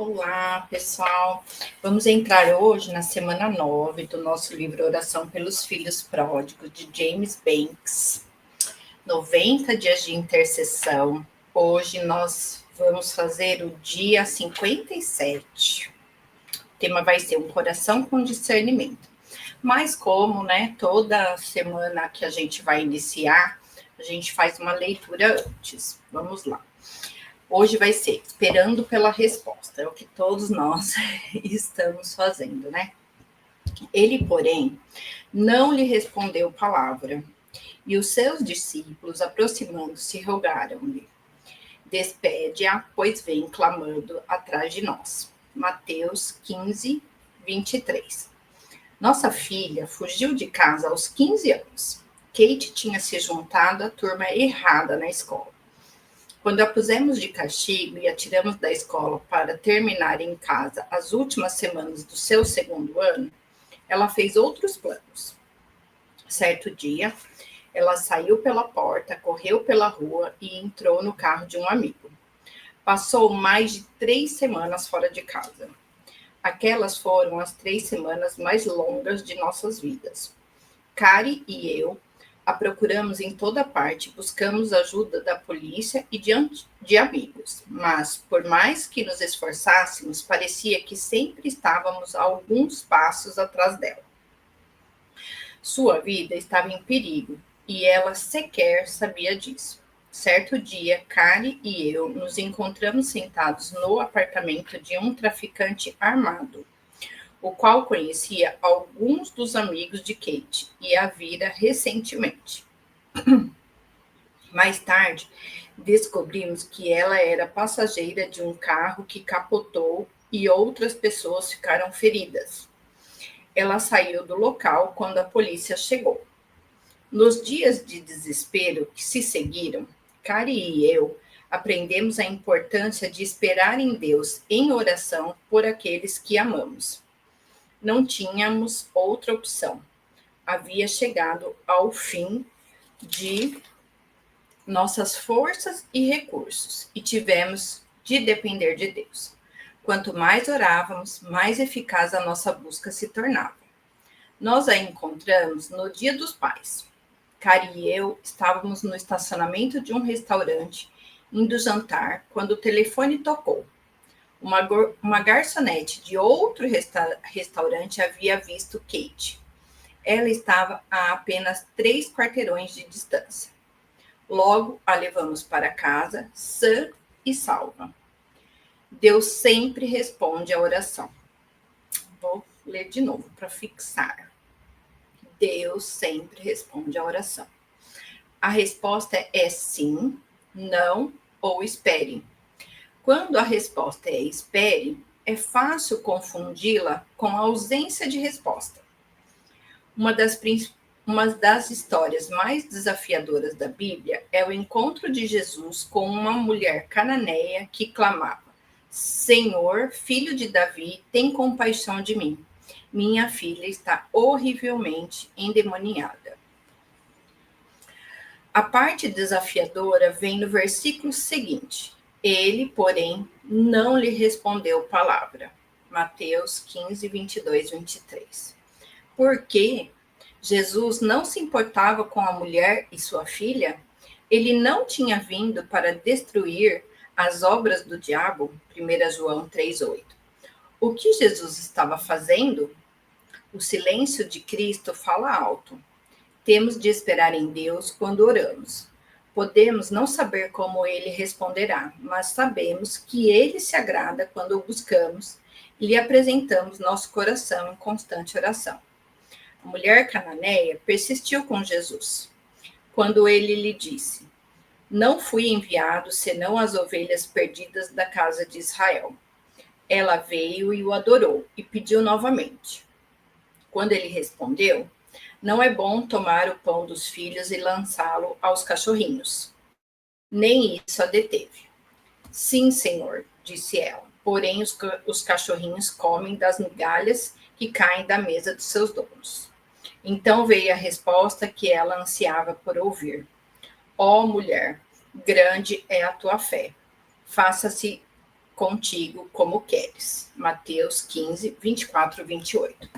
Olá, pessoal. Vamos entrar hoje na semana 9 do nosso livro Oração pelos Filhos Pródigos, de James Banks. 90 dias de intercessão. Hoje nós vamos fazer o dia 57. O tema vai ser um coração com discernimento. Mas como, toda semana que a gente vai iniciar, a gente faz uma leitura antes. Vamos lá. Hoje vai ser esperando pela resposta, é o que todos nós estamos fazendo, né? Ele, porém, não lhe respondeu palavra, e os seus discípulos, aproximando-se, rogaram-lhe: despede-a, pois vem clamando atrás de nós. Mateus 15, 23. Nossa filha fugiu de casa aos 15 anos. Kate tinha se juntado à turma errada na escola. Quando a pusemos de castigo e a tiramos da escola para terminar em casa as últimas semanas do seu segundo ano, ela fez outros planos. Certo dia, ela saiu pela porta, correu pela rua e entrou no carro de um amigo. Passou mais de 3 semanas fora de casa. Aquelas foram as 3 semanas mais longas de nossas vidas. Kari e eu a procuramos em toda parte, buscamos ajuda da polícia e de amigos, mas, por mais que nos esforçássemos, parecia que sempre estávamos a alguns passos atrás dela. Sua vida estava em perigo e ela sequer sabia disso. Certo dia, Kari e eu nos encontramos sentados no apartamento de um traficante armado, o qual conhecia alguns dos amigos de Kate e a vira recentemente. Mais tarde, descobrimos que ela era passageira de um carro que capotou e outras pessoas ficaram feridas. Ela saiu do local quando a polícia chegou. Nos dias de desespero que se seguiram, Kari e eu aprendemos a importância de esperar em Deus em oração por aqueles que amamos. Não tínhamos outra opção. Havia chegado ao fim de nossas forças e recursos e tivemos de depender de Deus. Quanto mais orávamos, mais eficaz a nossa busca se tornava. Nós a encontramos no Dia dos Pais. Kari e eu estávamos no estacionamento de um restaurante, indo jantar, quando o telefone tocou. Uma garçonete de outro restaurante havia visto Kate. Ela estava a apenas 3 quarteirões de distância. Logo a levamos para casa, sã e salva. Deus sempre responde à oração. Vou ler de novo para fixar. Deus sempre responde à oração. A resposta é sim, não ou espere. Quando a resposta é espere, é fácil confundi-la com a ausência de resposta. Uma das histórias mais desafiadoras da Bíblia é o encontro de Jesus com uma mulher cananeia que clamava: Senhor, filho de Davi, tem compaixão de mim. Minha filha está horrivelmente endemoniada. A parte desafiadora vem no versículo seguinte. Ele, porém, não lhe respondeu palavra. Mateus 15, 22, 23. Por quê? Jesus não se importava com a mulher e sua filha? Ele não tinha vindo para destruir as obras do diabo? 1 João 3,8. O que Jesus estava fazendo? O silêncio de Cristo fala alto. Temos de esperar em Deus quando oramos. Podemos não saber como Ele responderá, mas sabemos que Ele se agrada quando o buscamos e lhe apresentamos nosso coração em constante oração. A mulher cananeia persistiu com Jesus. Quando ele lhe disse: Não fui enviado senão as ovelhas perdidas da casa de Israel. Ela veio e o adorou e pediu novamente. Quando ele respondeu: Não é bom tomar o pão dos filhos e lançá-lo aos cachorrinhos. Nem isso a deteve. Sim, Senhor, disse ela, porém os cachorrinhos comem das migalhas que caem da mesa dos seus donos. Então veio a resposta que ela ansiava por ouvir. Ó mulher, grande é a tua fé. Faça-se contigo como queres. Mateus 15, 24, 28.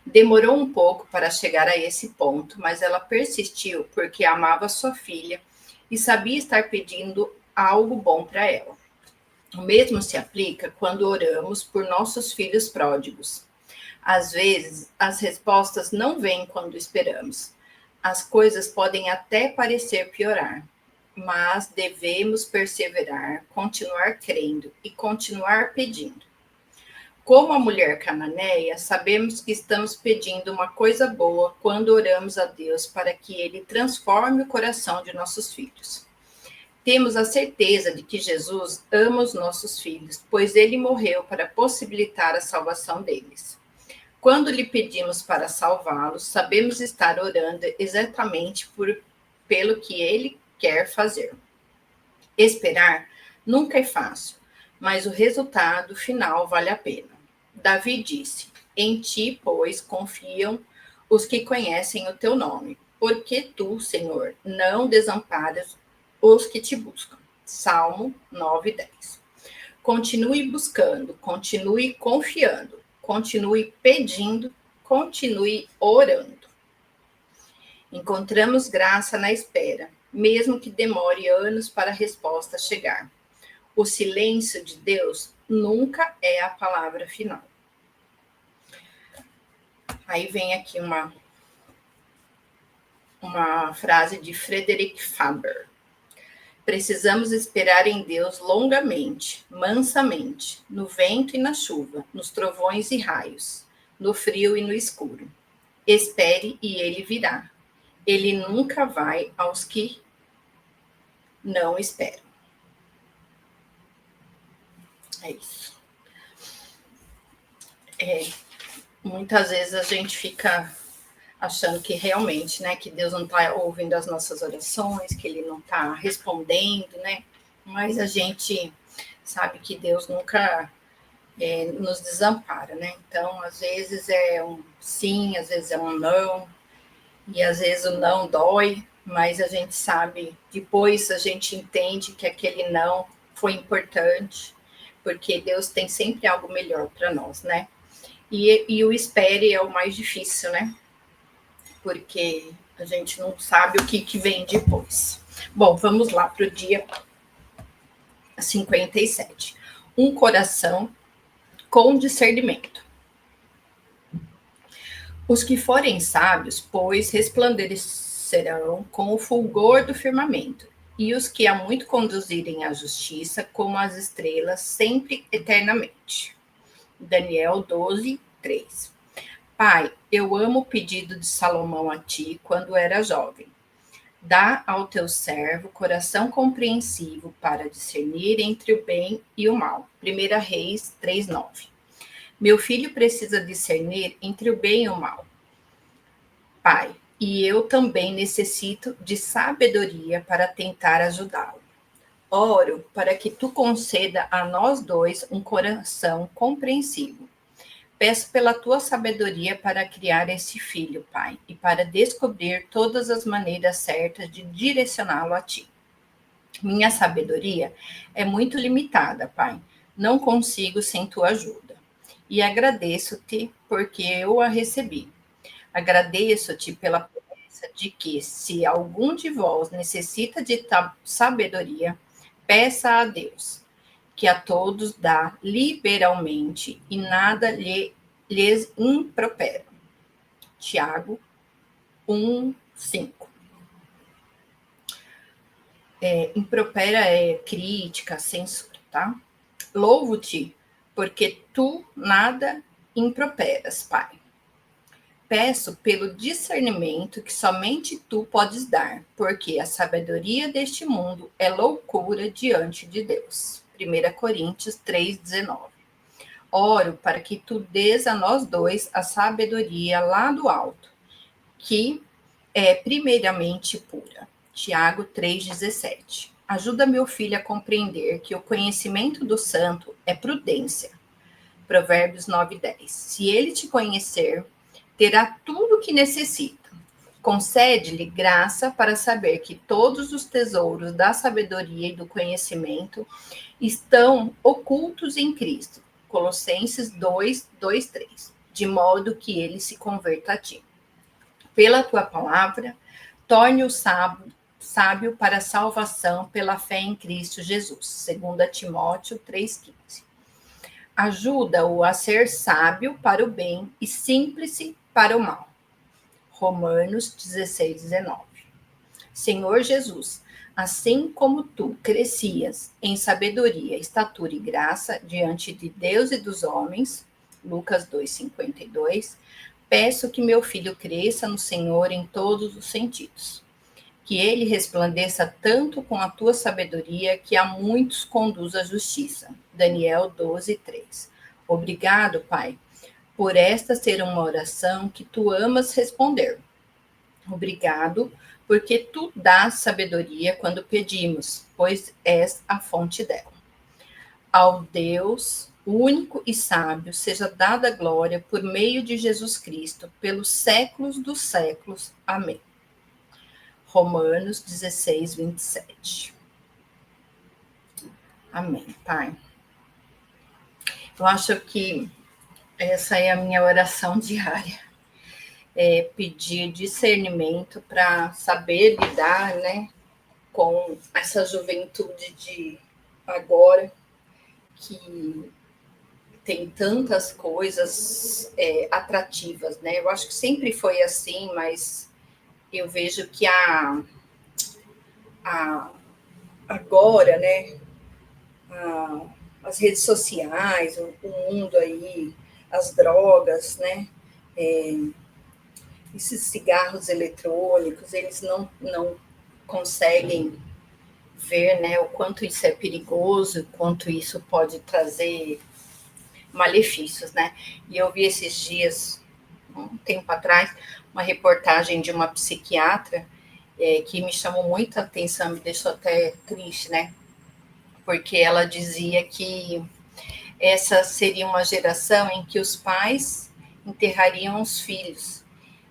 Demorou um pouco para chegar a esse ponto, mas ela persistiu porque amava sua filha e sabia estar pedindo algo bom para ela. O mesmo se aplica quando oramos por nossos filhos pródigos. Às vezes, as respostas não vêm quando esperamos. As coisas podem até parecer piorar, mas devemos perseverar, continuar crendo e continuar pedindo. Como a mulher cananeia, sabemos que estamos pedindo uma coisa boa quando oramos a Deus para que Ele transforme o coração de nossos filhos. Temos a certeza de que Jesus ama os nossos filhos, pois Ele morreu para possibilitar a salvação deles. Quando lhe pedimos para salvá-los, sabemos estar orando exatamente pelo que Ele quer fazer. Esperar nunca é fácil, mas o resultado final vale a pena. Davi disse: em ti, pois, confiam os que conhecem o teu nome, porque tu, Senhor, não desamparas os que te buscam. Salmo 9:10. Continue buscando, continue confiando, continue pedindo, continue orando. Encontramos graça na espera, mesmo que demore anos para a resposta chegar. O silêncio de Deus nunca é a palavra final. Aí vem aqui uma frase de Frederick Faber. Precisamos esperar em Deus longamente, mansamente, no vento e na chuva, nos trovões e raios, no frio e no escuro. Espere e ele virá. Ele nunca vai aos que não esperam. É isso. Muitas vezes a gente fica achando que realmente, né, que Deus não está ouvindo as nossas orações, que Ele não está respondendo, né? Mas a gente sabe que Deus nunca nos desampara, né? Então, às vezes é um sim, às vezes é um não, e às vezes o não dói, mas a gente sabe, depois a gente entende que aquele não foi importante, porque Deus tem sempre algo melhor para nós, né? E o espere é o mais difícil, né? Porque a gente não sabe o que vem depois. Bom, vamos lá para o dia 57. Um coração com discernimento. Os que forem sábios, pois, resplandecerão com o fulgor do firmamento, e os que a muito conduzirem à justiça, como as estrelas, sempre eternamente. Daniel 12, 3. Pai, eu amo o pedido de Salomão a ti quando era jovem. Dá ao teu servo coração compreensivo para discernir entre o bem e o mal. 1 Reis 3:9. Meu filho precisa discernir entre o bem e o mal. Pai, e eu também necessito de sabedoria para tentar ajudá-lo. Oro para que tu conceda a nós dois um coração compreensivo. Peço pela tua sabedoria para criar esse filho, Pai, e para descobrir todas as maneiras certas de direcioná-lo a ti. Minha sabedoria é muito limitada, Pai. Não consigo sem tua ajuda. E agradeço-te porque eu a recebi. Agradeço-te pela promessa de que, se algum de vós necessita de sabedoria, peça a Deus, que a todos dá liberalmente e nada lhes impropera. Tiago 1:5. Impropera é crítica, censura, tá? Louvo-te, porque tu nada improperas, Pai. Peço pelo discernimento que somente tu podes dar, porque a sabedoria deste mundo é loucura diante de Deus. 1 Coríntios 3:19. Oro para que tu dês a nós dois a sabedoria lá do alto, que é primeiramente pura. Tiago 3:17. Ajuda meu filho a compreender que o conhecimento do santo é prudência. Provérbios 9:10. Se ele te conhecer, terá tudo o que necessita. Concede-lhe graça para saber que todos os tesouros da sabedoria e do conhecimento estão ocultos em Cristo. Colossenses 2, 2, 3. De modo que ele se converta a ti. Pela tua palavra, torne-o sábio para a salvação pela fé em Cristo Jesus. 2 Timóteo 3,15. Ajuda-o a ser sábio para o bem e simples para o mal. Romanos 16, 19. Senhor Jesus, assim como tu crescias em sabedoria, estatura e graça diante de Deus e dos homens, Lucas 2,52, peço que meu filho cresça no Senhor em todos os sentidos. Que ele resplandeça tanto com a tua sabedoria que a muitos conduz à justiça. Daniel 12, 3. Obrigado, Pai, por esta ser uma oração que tu amas responder. Obrigado, porque tu dás sabedoria quando pedimos, pois és a fonte dela. Ao Deus único e sábio seja dada glória por meio de Jesus Cristo, pelos séculos dos séculos. Amém. Romanos 16, 27. Amém, Pai. Eu acho que essa é a minha oração diária. Pedir discernimento para saber lidar, né, com essa juventude de agora, que tem tantas coisas atrativas, né? Eu acho que sempre foi assim, mas eu vejo que agora, né, as redes sociais, o mundo aí, as drogas, né, esses cigarros eletrônicos, eles não conseguem ver, né, o quanto isso é perigoso, o quanto isso pode trazer malefícios, né? E eu vi esses dias, um tempo atrás, uma reportagem de uma psiquiatra que me chamou muita atenção, me deixou até triste, né? Porque ela dizia que essa seria uma geração em que os pais enterrariam os filhos.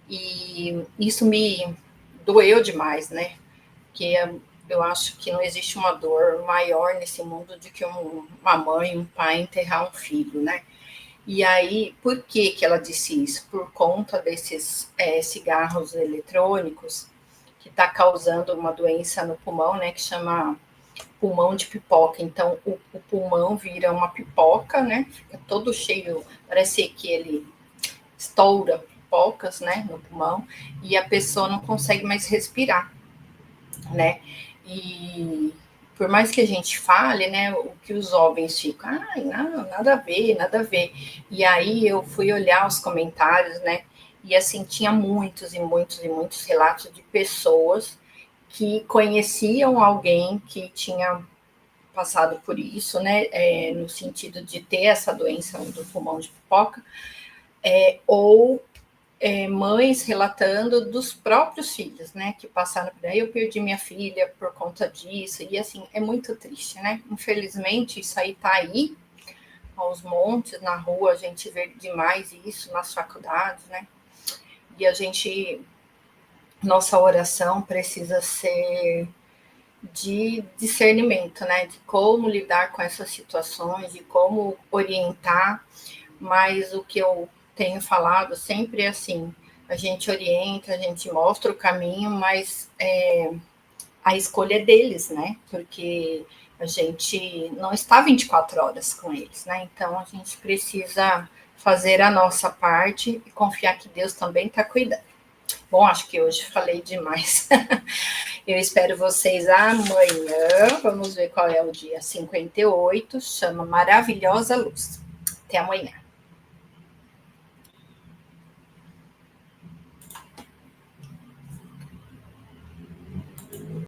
E isso me doeu demais, né? Porque eu acho que não existe uma dor maior nesse mundo do que uma mãe, um pai enterrar um filho, né? E aí, por que ela disse isso? Por conta desses cigarros eletrônicos, que está causando uma doença no pulmão, né? Que chama pulmão de pipoca. Então, o pulmão vira uma pipoca, né? Fica todo cheio, parece que ele estoura pipocas, né? No pulmão, e a pessoa não consegue mais respirar, né? E por mais que a gente fale, né, o que os jovens ficam, não, nada a ver, nada a ver. E aí eu fui olhar os comentários, né, e assim, tinha muitos e muitos e muitos relatos de pessoas que conheciam alguém que tinha passado por isso, né, no sentido de ter essa doença do pulmão de pipoca, ou mães relatando dos próprios filhos, né, que passaram por aí. Eu perdi minha filha por conta disso, e assim, é muito triste, né? Infelizmente, isso aí tá aí, aos montes, na rua, a gente vê demais isso, nas faculdades, né? E a gente, nossa oração precisa ser de discernimento, né, de como lidar com essas situações, de como orientar, mas o que eu tenho falado sempre é assim, a gente orienta, a gente mostra o caminho, mas a escolha é deles, né? Porque a gente não está 24 horas com eles, né? Então a gente precisa fazer a nossa parte e confiar que Deus também está cuidando. Bom, acho que hoje falei demais. Eu espero vocês amanhã. Vamos ver qual é o dia 58. Chama Maravilhosa Luz. Até amanhã.